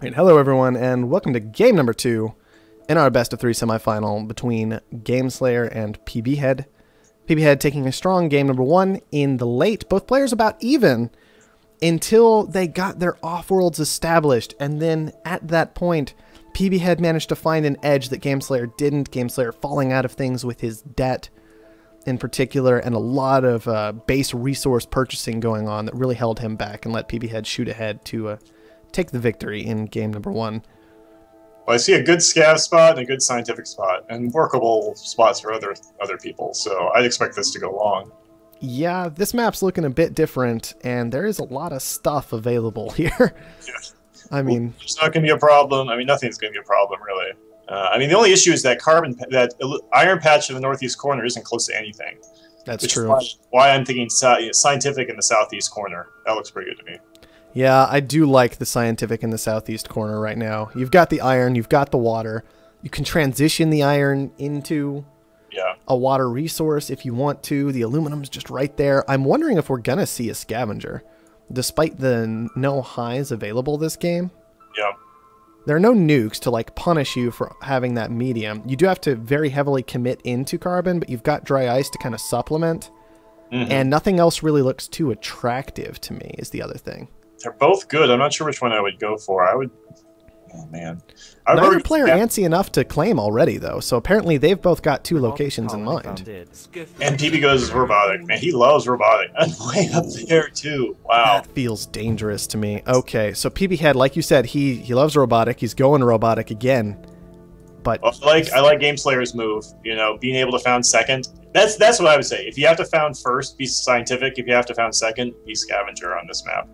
Right, hello everyone, and welcome to game number 2 in our best of 3 semifinal between Gameslayer and PB Head. PB Head taking a strong game number 1 in the late, both players about even, until they got their Offworlds established, and then at that point, PB Head managed to find an edge that Gameslayer didn't, Gameslayer falling out of things with his debt in particular, and a lot of base resource purchasing going on that really held him back and let PB Head shoot ahead to take the victory in game number 1. Well, I see a good scav spot and a good scientific spot, and workable spots for other people, so I'd expect this to go long. Yeah, this map's looking a bit different, and there is a lot of stuff available here. Yeah. I mean... It's not going to be a problem. I mean, nothing's going to be a problem, really. I mean, the only issue is that that iron patch in the northeast corner isn't close to anything. That's true. Why I'm thinking scientific in the southeast corner. That looks pretty good to me. Yeah, I do like the scientific in the southeast corner right now. You've got the iron, you've got the water. You can transition the iron into a water resource if you want to. The aluminum's just right there. I'm wondering if we're going to see a scavenger, despite the no highs available this game. Yeah. There are no nukes to like punish you for having that medium. You do have to very heavily commit into carbon, but you've got dry ice to kind of supplement. And nothing else really looks too attractive to me is the other thing. They're both good. I'm not sure which one I would go for. I would... Oh, man. Neither player antsy enough to claim already, though, so apparently they've both got 2 locations in mind. And PB goes Robotic. Man, he loves Robotic. And way up there, too. Wow. That feels dangerous to me. Okay, so PB Head, like you said, he loves Robotic. He's going Robotic again. But well, I like Gameslayer's move. You know, being able to found second. That's what I would say. If you have to found first, be scientific. If you have to found second, be scavenger on this map.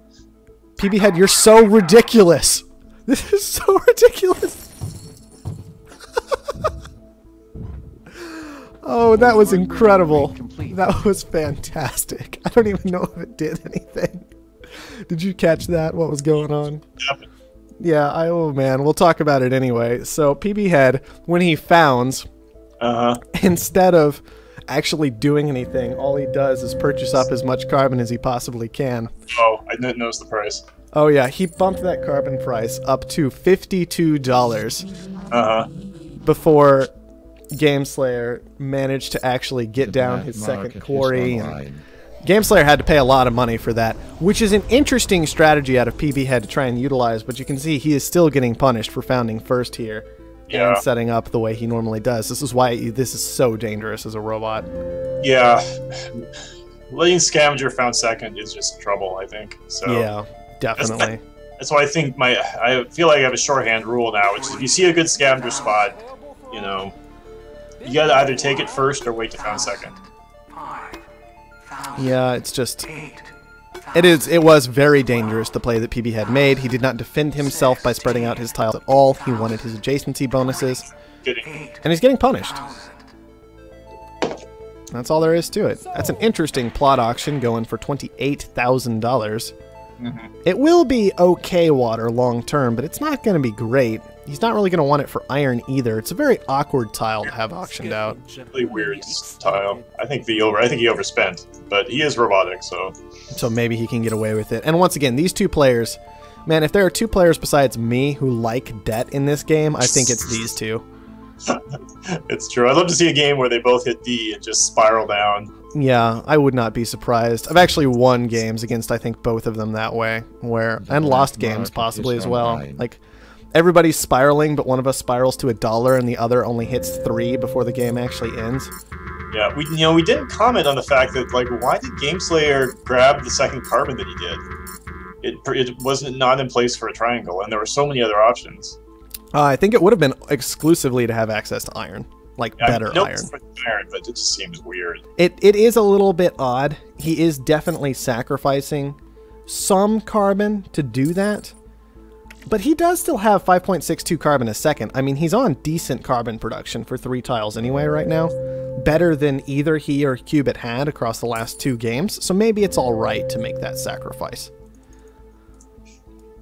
PB Head, you're so ridiculous. This is so ridiculous. Oh, that was incredible. That was fantastic. I don't even know if it did anything. Did you catch that? What was going on? Yep. Yeah, oh man, we'll talk about it anyway. So PB Head, when he founds, instead of actually doing anything, all he does is purchase up as much carbon as he possibly can. Oh, I didn't notice the price. Oh yeah, he bumped that carbon price up to $52 before Gameslayer managed to actually get down his second quarry. Gameslayer had to pay a lot of money for that, which is an interesting strategy out of PB Head to try and utilize, but you can see he is still getting punished for founding first here and setting up the way he normally does. This is why this is so dangerous as a robot. Yeah. Letting Scavenger found second is just trouble, I think. So yeah. Definitely. That's why I think I feel like I have a shorthand rule now, which is if you see a good scavenger spot, you know, you gotta either take it first or wait to found second. Yeah, it's just... It was very dangerous, the play that PB had made. He did not defend himself by spreading out his tiles at all. He wanted his adjacency bonuses. And he's getting punished. That's all there is to it. That's an interesting plot auction going for $28,000. It will be okay water long term, but it's not going to be great. He's not really going to want it for iron either. It's a very awkward tile to have auctioned out. Really weird tile. I think he overspent, but he is Robotic, so maybe he can get away with it. And once again, these 2 players, man, if there are 2 players besides me who like debt in this game, I think it's these 2. It's true. I'd love to see a game where they both hit D and just spiral down. Yeah, I would not be surprised. I've actually won games against, I think, both of them that way, and lost games possibly as well. Like, everybody's spiraling, but one of us spirals to $1 and the other only hits 3 before the game actually ends. Yeah, we didn't comment on the fact that, like, why did Gameslayer grab the second carbon that he did? It wasn't not in place for a triangle, and there were so many other options. I think it would have been exclusively to have access to iron. Like, better iron. But it just seems weird. It is a little bit odd. He is definitely sacrificing some carbon to do that. But he does still have 5.62 carbon a second. I mean, he's on decent carbon production for 3 tiles anyway right now. Better than either he or Cubit had across the last 2 games. So maybe it's alright to make that sacrifice.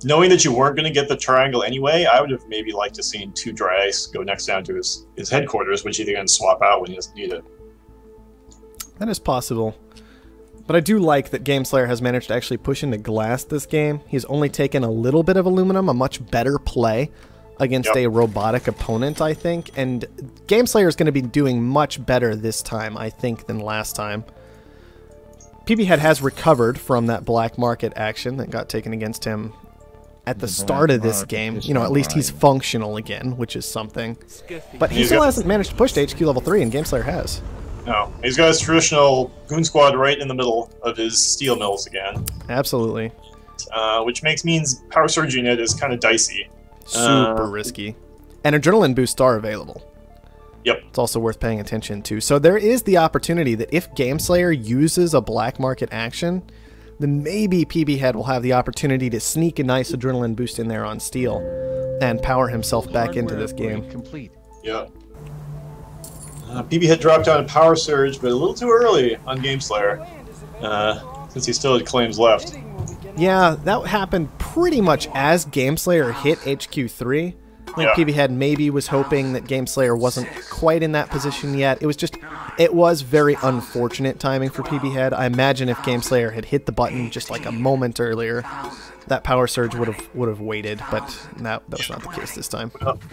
Knowing that you weren't going to get the triangle anyway, I would have maybe liked to seen 2 dry ice go next down to his headquarters, which he can swap out when he doesn't need it. That is possible. But I do like that GameSlayer has managed to actually push into glass this game. He's only taken a little bit of aluminum, a much better play against a robotic opponent, I think. And GameSlayer is going to be doing much better this time, I think, than last time. PB Head has recovered from that black market action that got taken against him at the start of this game. You know, at least he's functional again, which is something. But he still hasn't managed to push to HQ level 3, and GameSlayer has. No, he's got his traditional Goon Squad right in the middle of his steel mills again. Absolutely. Which means power surging it is kind of dicey. Super risky. And adrenaline boosts are available. Yep. It's also worth paying attention to. So there is the opportunity that if GameSlayer uses a black market action, then maybe PB Head will have the opportunity to sneak a nice adrenaline boost in there on steel and power himself back into this game. Yeah. PB Head dropped down a power surge, but a little too early on GameSlayer, since he still had claims left. Yeah, that happened pretty much as GameSlayer hit HQ3. I think PB Head maybe was hoping that GameSlayer wasn't quite in that position yet. It was very unfortunate timing for PB Head. I imagine if GameSlayer had hit the button just like a moment earlier, that power surge would have waited, but that was not the case this time.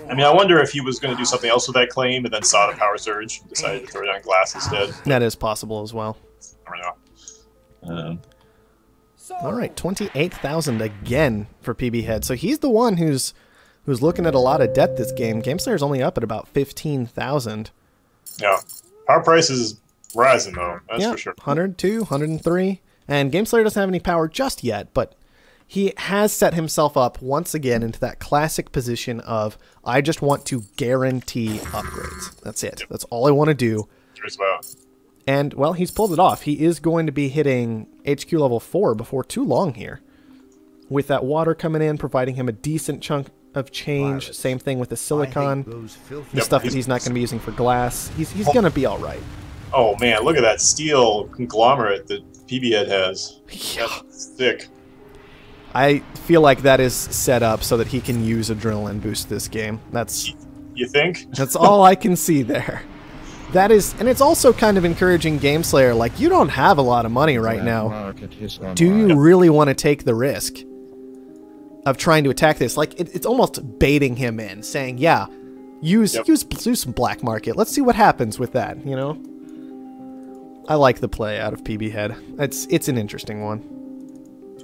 I mean, I wonder if he was going to do something else with that claim and then saw the power surge and decided to throw it on glass instead. That is possible as well. I don't know. All right, 28,000 again for PB Head. So he's the one who's looking at a lot of debt this game. GameSlayer's only up at about 15,000. Yeah. Power price is rising, though. That's for sure. 102, 103. And GameSlayer doesn't have any power just yet, but he has set himself up once again into that classic position of, I just want to guarantee upgrades. That's it. That's all I want to do. Curious about. And, well, he's pulled it off. He is going to be hitting HQ level 4 before too long here. With that water coming in, providing him a decent chunk of change. Same thing with the silicon. The stuff that he's not going to be using for glass. He's going to be all right. Oh, man, look at that steel conglomerate that PB Head has. Yeah. That's thick. I feel like that is set up so that he can use adrenaline boost this game. You think? That's all I can see there. That is, and it's also kind of encouraging GameSlayer, like, you don't have a lot of money right now. Do you really want to take the risk of trying to attack this? Like, it's almost baiting him in, saying, yeah, use some black market. Let's see what happens with that, you know? I like the play out of PB Head. It's an interesting one.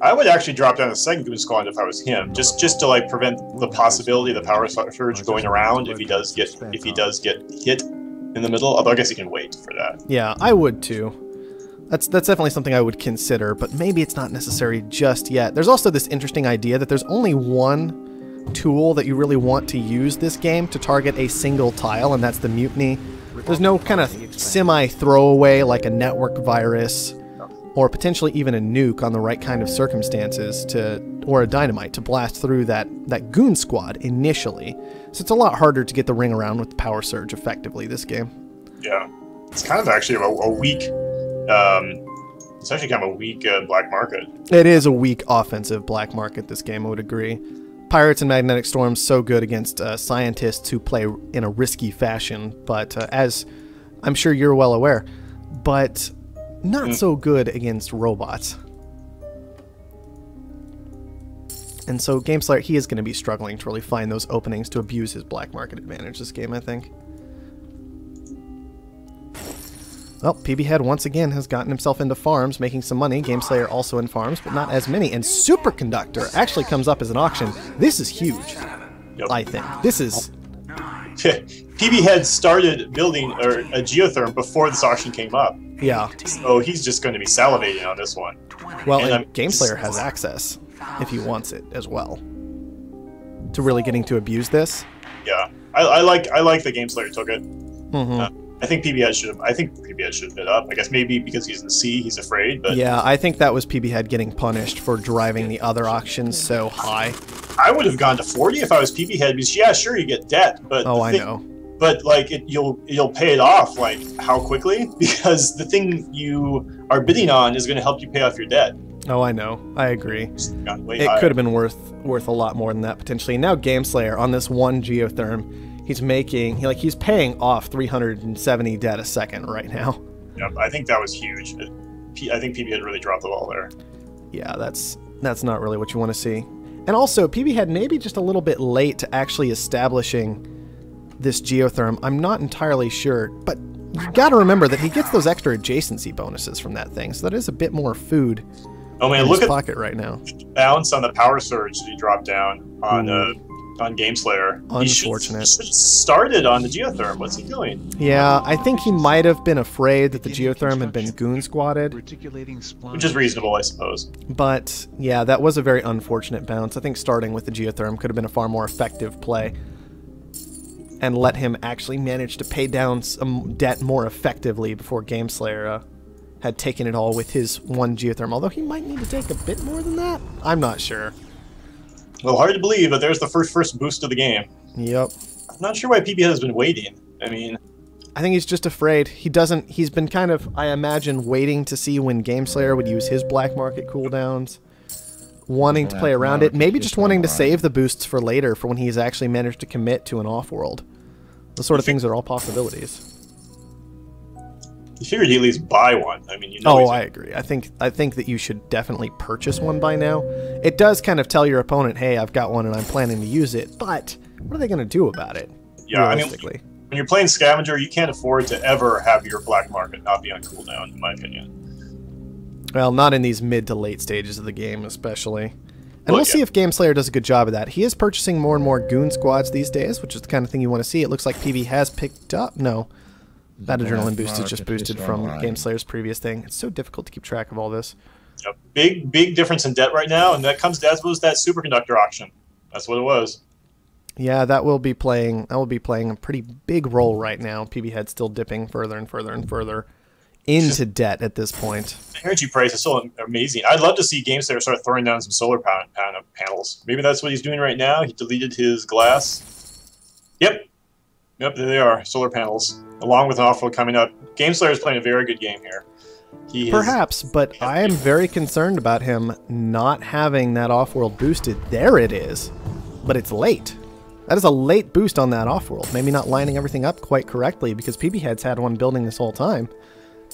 I would actually drop down a second Goon Squad if I was him, just to like prevent the possibility of the power surge going around if he does get hit in the middle. Although I guess he can wait for that. Yeah, I would too. That's definitely something I would consider, but maybe it's not necessary just yet. There's also this interesting idea that there's only one tool that you really want to use this game to target a single tile, and that's the mutiny. There's no kind of semi-throwaway like a network virus or potentially even a nuke on the right kind of circumstances or a dynamite to blast through that Goon Squad initially. So it's a lot harder to get the ring around with the power surge effectively this game. Yeah. It's kind of actually a weak, it's actually kind of a weak black market. It is a weak offensive black market this game, I would agree. Pirates and Magnetic Storm's so good against scientists who play in a risky fashion, but as I'm sure you're well aware, but not so good against robots. And so GameSlayer, he is going to be struggling to really find those openings to abuse his black market advantage this game, I think. Well, PB Head once again has gotten himself into farms, making some money. GameSlayer also in farms, but not as many. And Superconductor actually comes up as an auction. This is huge, I think. This is... PB Head started building a geotherm before this auction came up. Yeah. So he's just going to be salivating on this one. Well, and GameSlayer has access, if he wants it as well, to really getting to abuse this. Yeah. I like that GameSlayer took it. Mm-hmm. I think PB Head should have bid up. I guess maybe because he's in the sea, he's afraid. But yeah, I think that was PB Head getting punished for driving the other auctions so high. I would have gone to 40 if I was PB Head, because yeah, sure you get debt, but I know. But like you'll pay it off like how quickly? Because the thing you are bidding on is going to help you pay off your debt. Oh, I know. I agree. It Higher. could have been worth a lot more than that potentially. And now GameSlayer on this one geotherm, he's paying off 370 debt a second right now. Yep, I think that was huge. I think PB had really dropped the ball there. Yeah, that's not really what you want to see. And also, PB had maybe just a little bit late to actually establishing this geotherm. I'm not entirely sure, but you got to remember that he gets those extra adjacency bonuses from that thing, so that is a bit more food in his pocket right now. Bounce on the power surge that he dropped down on Game Slayer. Unfortunate. He should started on the geotherm. What's he doing? Yeah, I think he might have been afraid that the geotherm had been goon squatted. Which is reasonable, I suppose. But, yeah, that was a very unfortunate bounce. I think starting with the geotherm could have been a far more effective play and let him actually manage to pay down some debt more effectively before Game Slayer had taken it all with his one geotherm. Although he might need to take a bit more than that. I'm not sure. Well, hard to believe, but there's the first boost of the game. Yep. I'm not sure why PB has been waiting. I mean, I think he's just afraid. He's been kind of, I imagine, waiting to see when Game Slayer would use his black market cooldowns, wanting to play around it, maybe just wanting to save the boosts for later, for when he's actually managed to commit to an Offworld. Those sort of things are all possibilities. You figured he'd at least buy one. I mean, I agree. I think that you should definitely purchase one by now. It does kind of tell your opponent, hey, I've got one and I'm planning to use it, but what are they going to do about it? Yeah, I mean, when you're playing Scavenger, you can't afford to ever have your black market not be on cooldown, in my opinion. Well, not in these mid to late stages of the game, especially. And we'll see if Game Slayer does a good job of that. He is purchasing more and more goon squads these days, which is the kind of thing you want to see. It looks like PB has picked up. No. That adrenaline boost is just boosted from Game Slayer's previous thing. It's so difficult to keep track of all this. A big difference in debt right now, and that was that superconductor auction. That's what it was. Yeah, that will be playing a pretty big role right now. PB Head still dipping further and further and further into debt at this point. The energy price is still amazing. I'd love to see Game Slayer start throwing down some solar panels. Maybe that's what he's doing right now. He deleted his glass. Yep, there they are, solar panels. Along with an Offworld coming up. Game Slayer is playing a very good game here. Perhaps, but I am very concerned about him not having that Offworld boosted. There it is, but it's late. That is a late boost on that Offworld. Maybe not lining everything up quite correctly, because PB Head's had one building this whole time,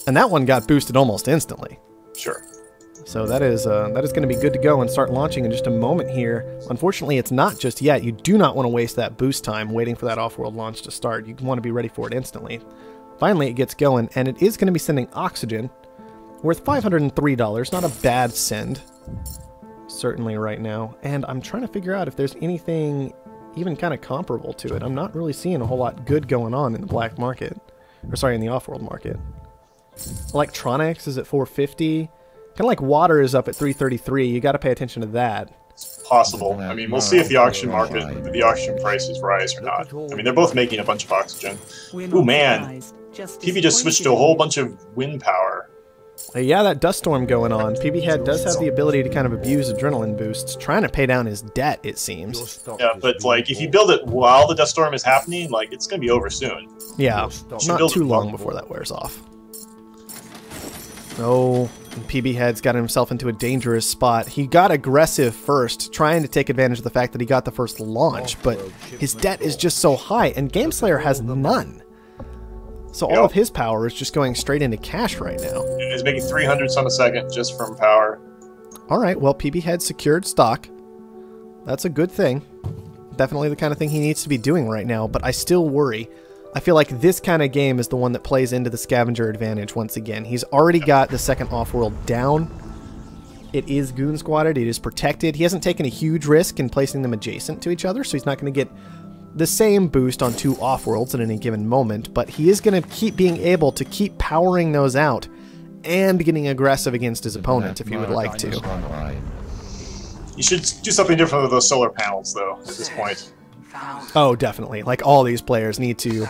and that one got boosted almost instantly. Sure. So that is going to be good to go and start launching in just a moment here. Unfortunately, it's not just yet. You do not want to waste that boost time waiting for that Offworld launch to start. You want to be ready for it instantly. Finally, it gets going, and it is going to be sending oxygen, worth $503. Not a bad send, certainly right now. And I'm trying to figure out if there's anything even kind of comparable to it. I'm not really seeing a whole lot good going on in the black market. Or sorry, in the Offworld market. Electronics is at 450. Kind of like water is up at 333. You got to pay attention to that. It's possible. I mean, we'll see if the auction prices rise or not. I mean, they're both making a bunch of oxygen. Ooh, man. PB just switched to a whole bunch of wind power. Yeah, that dust storm going on. PB Head does have the ability to kind of abuse adrenaline boosts, trying to pay down his debt, it seems. Yeah, but like if you build it while the dust storm is happening, like it's gonna be over soon. Yeah, not too long before that wears off. Oh, PB Head's got himself into a dangerous spot. He got aggressive first, trying to take advantage of the fact that he got the first launch, but his debt is just so high, and Game Slayer has none. So all of his power is just going straight into cash right now. He's making 300 some a second just from power. All right, well, PB Head secured stock. That's a good thing. Definitely the kind of thing he needs to be doing right now, but I still worry. I feel like this kind of game is the one that plays into the Scavenger advantage once again. He's already got the second Offworld down. It is goon squatted. It is protected. He hasn't taken a huge risk in placing them adjacent to each other, so he's not going to get the same boost on two Offworlds at any given moment, but he is going to keep being able to keep powering those out and getting aggressive against his opponent if he would like to. You should do something different with those solar panels, though, at this point. Oh, definitely. Like, all these players need to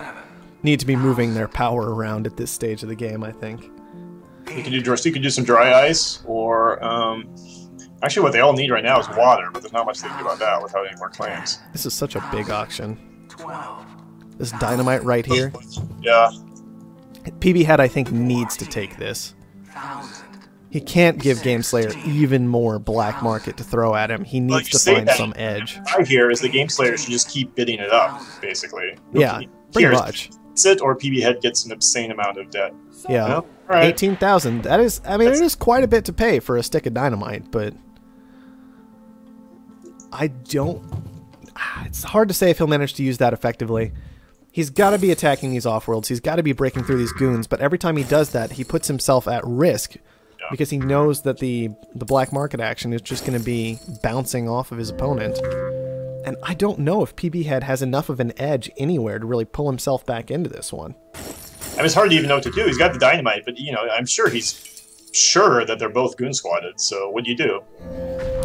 be moving their power around at this stage of the game, I think. You can do some dry ice, or actually what they all need right now is water, but there's not much they can do about that without any more claims. This is such a big auction. This dynamite right here. Yeah. PB Head, I think, needs to take this. He can't give Game Slayer even more black market to throw at him. He needs to find some edge. Right here is the Game Slayer should just keep bidding it up, basically. Yeah, pretty much. it, or PB Head gets an obscene amount of debt. Yeah, Well, all right. 18,000. That is, I mean, it is quite a bit to pay for a stick of dynamite, but I don't. It's hard to say if he'll manage to use that effectively. He's got to be attacking these off-worlds. He's got to be breaking through these goons, but every time he does that, he puts himself at risk because he knows that the black market action is just going to be bouncing off of his opponent. And I don't know if PB Head has enough of an edge anywhere to really pull himself back into this one. I mean, it's hard to even know what to do. He's got the dynamite, but, you know, I'm sure he's sure that they're both goon squatted, so what do you do?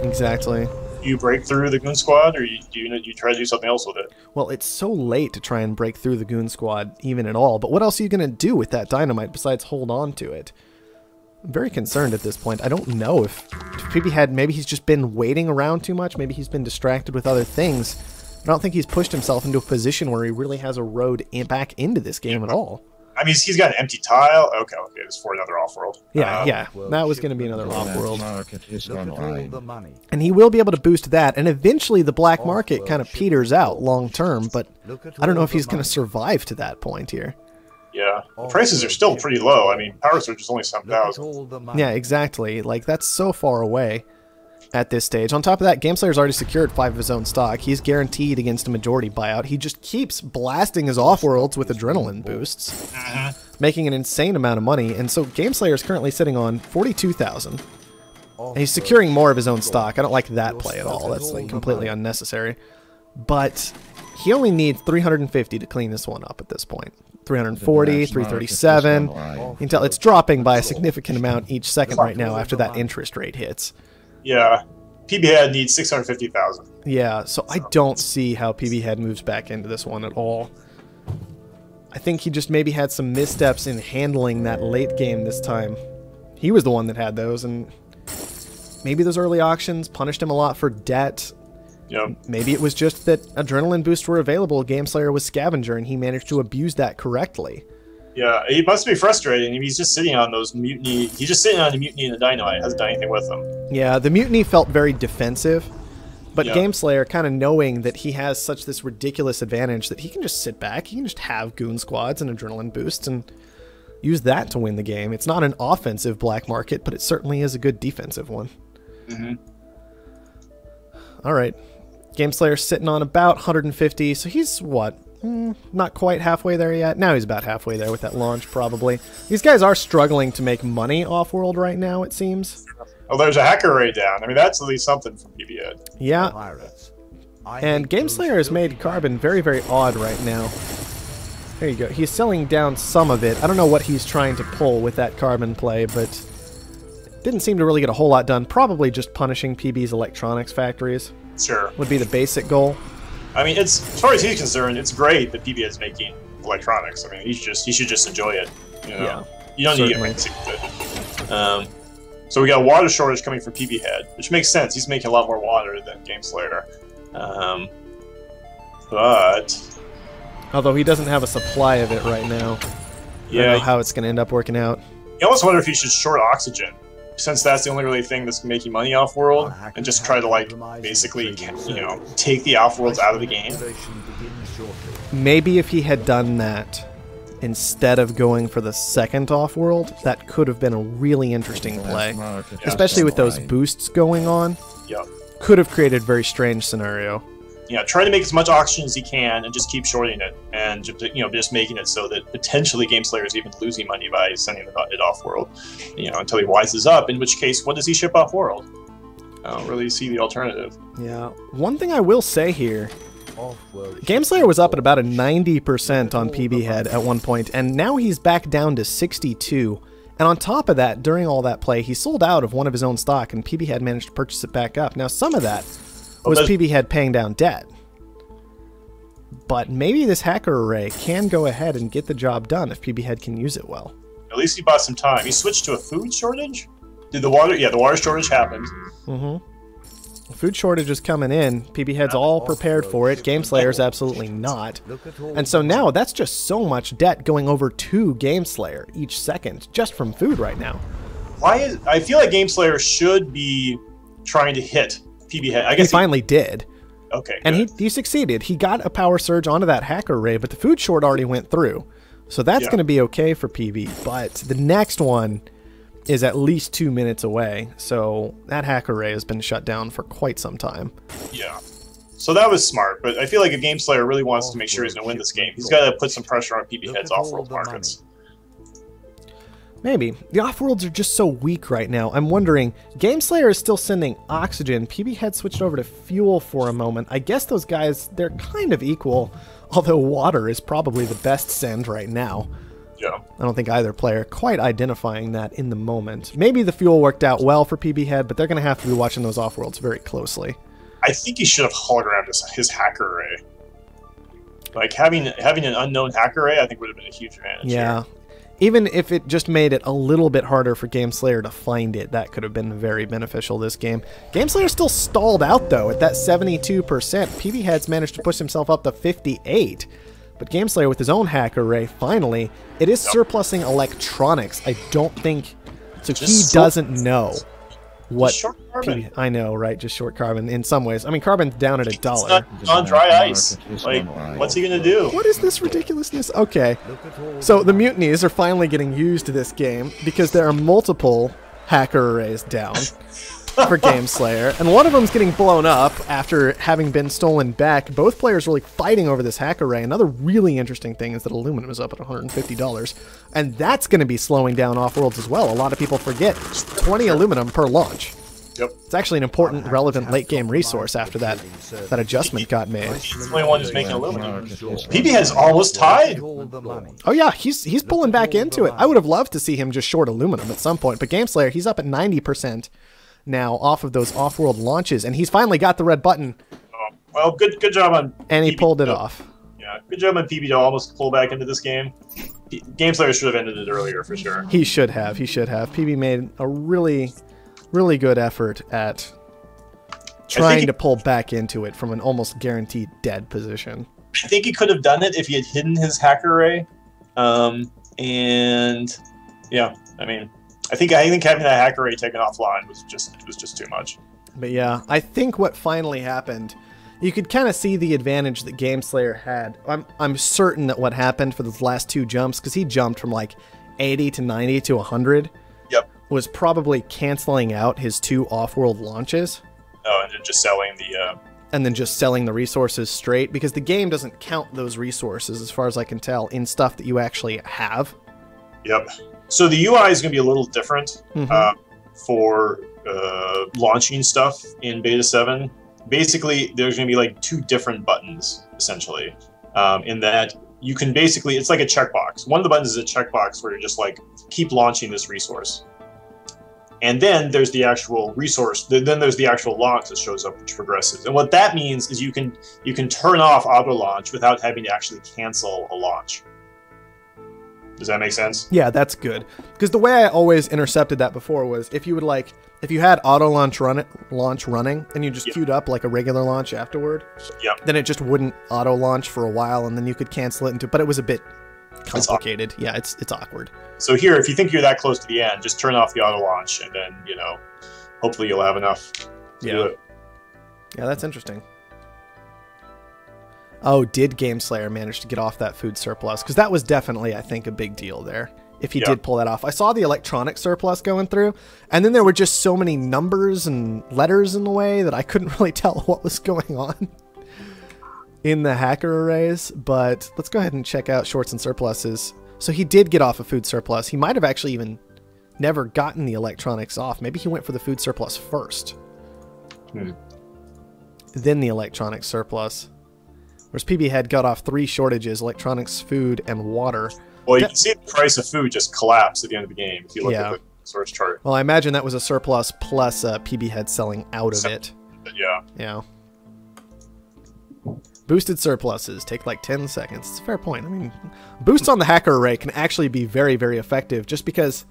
Exactly. You break through the goon squad, or you try to do something else with it? Well, it's so late to try and break through the goon squad even at all, but what else are you going to do with that dynamite besides hold on to it? I'm very concerned at this point. I don't know if PB Head, maybe he's just been waiting around too much, maybe he's been distracted with other things. I don't think he's pushed himself into a position where he really has a road back into this game at all. I mean, he's got an empty tile. Okay, it's for another off-world. Yeah, that was going to be another off-world. And he will be able to boost that, and eventually the black market kind of peters out long-term, but I don't know if he's going to survive to that point here. Yeah, the prices are still pretty low. I mean, Power Surge is only some thousand. Yeah, exactly. Like, that's so far away at this stage. On top of that, GameSlayer's already secured 5 of his own stock. He's guaranteed against a majority buyout. He just keeps blasting his off-worlds with adrenaline boosts, making an insane amount of money. And so GameSlayer's currently sitting on 42,000. And he's securing more of his own stock. I don't like that play at all. That's like completely unnecessary. But he only needs 350 to clean this one up at this point. 340, 337. You can tell it's dropping by a significant amount each second right now after that interest rate hits. Yeah, PB Head needs 650,000. Yeah, so I don't see how PB Head moves back into this one at all. I think he just maybe had some missteps in handling that late game this time. He was the one that had those, and maybe those early auctions punished him a lot for debt. Yep. Maybe it was just that adrenaline boosts were available. GameSlayer was Scavenger, and he managed to abuse that correctly. Yeah, he must be frustrated. He's just sitting on those mutiny. He's just sitting on the mutiny and the dynamite. Hasn't done anything with them. Yeah, the mutiny felt very defensive, but Yeah. GameSlayer kind of knowing that he has such this ridiculous advantage that he can just sit back. He can just have goon squads and adrenaline boosts and use that to win the game. It's not an offensive black market, but it certainly is a good defensive one. All right. GameSlayer's sitting on about 150, so he's, what, not quite halfway there yet? Now he's about halfway there with that launch, probably. These guys are struggling to make money off-world right now, it seems. Oh, there's a hacker rate down. I mean, that's at least something from PB Head. Yeah. And GameSlayer has made Carbon very, very odd right now. There you go. He's selling down some of it. I don't know what he's trying to pull with that Carbon play, but didn't seem to really get a whole lot done. Probably just punishing PB's electronics factories. Sure. Would be the basic goal. I mean, it's as far as he's concerned, it's great that PB is making electronics. I mean, he should just enjoy it. You know? Yeah. You don't need to get fancy with it. So we got a water shortage coming from PB Head, which makes sense. He's making a lot more water than GameSlayer. But although he doesn't have a supply of it right now. yeah, I don't know how it's going to end up working out. you almost wonder if he should short oxygen, since that's the only really thing that's making money off-world, and just try to, like, basically, you know, take the off-worlds out of the game. Maybe if he had done that instead of going for the second off-world, that could have been a really interesting play. Especially with those boosts going on. Yeah. Could have created a very strange scenario. Yeah, try to make as much oxygen as he can and just keep shorting it, and just making it so that potentially GameSlayer is even losing money by sending it off-world, until he wises up, in which case, what does he ship off-world? I don't really see the alternative. Yeah. One thing I will say here, GameSlayer was up at about a 90% on PB Head at one point, and now he's back down to 62. And on top of that, during all that play, he sold out of one of his own stock, and PB Head managed to purchase it back up. Now, some of that was PB Head paying down debt. But maybe this hacker array can go ahead and get the job done if PB Head can use it well. At least he bought some time. He switched to a food shortage? Did the water... Yeah, the water shortage happened. Food shortage is coming in. PB Head's all prepared for it. GameSlayer's absolutely not. And so now that's just so much debt going over to GameSlayer each second just from food right now. I feel like GameSlayer should be trying to hit PB Head. I guess he finally did. Okay, and he succeeded. He got a power surge onto that hacker array, but the food short already went through. So that's going to be okay for PB, but the next one is at least 2 minutes away. So that hack array has been shut down for quite some time. Yeah. So that was smart, but I feel like if Game Slayer really wants to make sure he's going to win this game, he's got to put some pressure on PB Head's off-world markets. Maybe. The off-worlds are just so weak right now. I'm wondering, Game Slayer is still sending oxygen. PB Head switched over to fuel for a moment. I guess those guys, they're kind of equal, although water is probably the best send right now. Yeah. I don't think either player quite identifying that in the moment. Maybe the fuel worked out well for PB Head, but they're going to have to be watching those off-worlds very closely. I think he should have hologrammed his hacker array. Like, having an unknown hacker array, I think would have been a huge advantage. Yeah. Here. Even if it just made it a little bit harder for Game Slayer to find it, that could have been very beneficial this game. Game Slayer still stalled out, though, at that 72%. PB Head's managed to push himself up to 58%. But Game Slayer, with his own hack array, finally, it is surplusing electronics. I don't think... So he doesn't know what... Short carbon. I know, right? Just short carbon in some ways. I mean, carbon's down at $1. It's not on dry ice. Like, what's he going to do? What is this ridiculousness? Okay. So the mutinies are finally getting used to this game because there are multiple hacker arrays down for Game Slayer, and one of them's getting blown up after having been stolen back. Both players really fighting over this hack array. Another really interesting thing is that aluminum is up at $150, and that's going to be slowing down off-worlds as well. A lot of people forget 20 aluminum per launch. Yep. It's actually an important, relevant late-game resource after that adjustment got made. He's the only one who's making aluminum. PB Head's almost tied. Oh yeah, he's pulling back into it. I would have loved to see him just short aluminum at some point, but Game Slayer, he's up at 90% now off of those off-world launches, and he's finally got the red button. Oh, well, good job on and he PB pulled it off. Yeah, good job on PB to almost pull back into this game. Game Slayer should have ended it earlier for sure. He should have. PB made a really good effort at trying to pull back into it from an almost guaranteed dead position. I think he could have done it if he had hidden his hacker array. And yeah, I mean, I think having that hacker array taken offline was just too much. But yeah, I think what finally happened, you could kind of see the advantage that Game Slayer had. I'm certain that what happened for those last two jumps, because he jumped from like 80 to 90 to 100. Yep. Was probably canceling out his two off-world launches. Oh, and then just selling the... And then just selling the resources straight, because the game doesn't count those resources, as far as I can tell, in stuff that you actually have. Yep. So the UI is going to be a little different for launching stuff in Beta 7. Basically, there's going to be like two different buttons, essentially, in that you can basically... It's like a checkbox. One of the buttons is a checkbox where you're just like, keep launching this resource. And then there's the actual resource. Then there's the actual launch that shows up, which progresses. And what that means is you can turn off auto launch without having to actually cancel a launch. Does that make sense? Yeah, that's good. Because the way I always intercepted that before was if you had auto launch running and you just queued up like a regular launch afterward, then it just wouldn't auto launch for a while, and then you could cancel it but it was a bit complicated. Yeah, it's awkward. So here, if you think you're that close to the end, just turn off the auto launch, and then, hopefully you'll have enough to do it. Yeah, that's interesting. Oh, did Game Slayer manage to get off that food surplus? Because that was definitely, I think, a big deal there. If he did pull that off. I saw the electronic surplus going through, and then there were just so many numbers and letters in the way that I couldn't really tell what was going on in the hacker arrays. But let's go ahead and check out shorts and surpluses. So he did get off a food surplus. He might have actually even never gotten the electronics off. Maybe he went for the food surplus first. Then the electronics surplus. Whereas PB Head got off 3 shortages: electronics, food, and water. Well, you can see the price of food just collapse at the end of the game if you look at the source chart. Well, I imagine that was a surplus plus PB Head selling out of it. Yeah. Boosted surpluses take like 10 seconds. It's a fair point. I mean, boosts on the hacker array can actually be very, very effective just because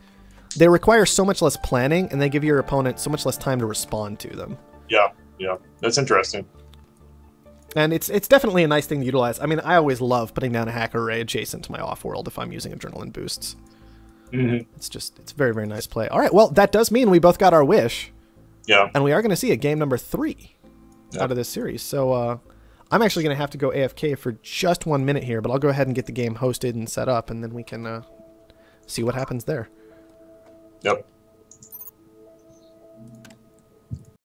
they require so much less planning and they give your opponent so much less time to respond to them. Yeah. That's interesting. And it's definitely a nice thing to utilize. I mean, I always love putting down a hacker array adjacent to my off-world if I'm using adrenaline boosts. It's very, very nice play. All right, well, that does mean we both got our wish. Yeah. And we are going to see a game number 3 out of this series. So I'm actually going to have to go AFK for just 1 minute here, but I'll go ahead and get the game hosted and set up, and then we can see what happens there. Yep.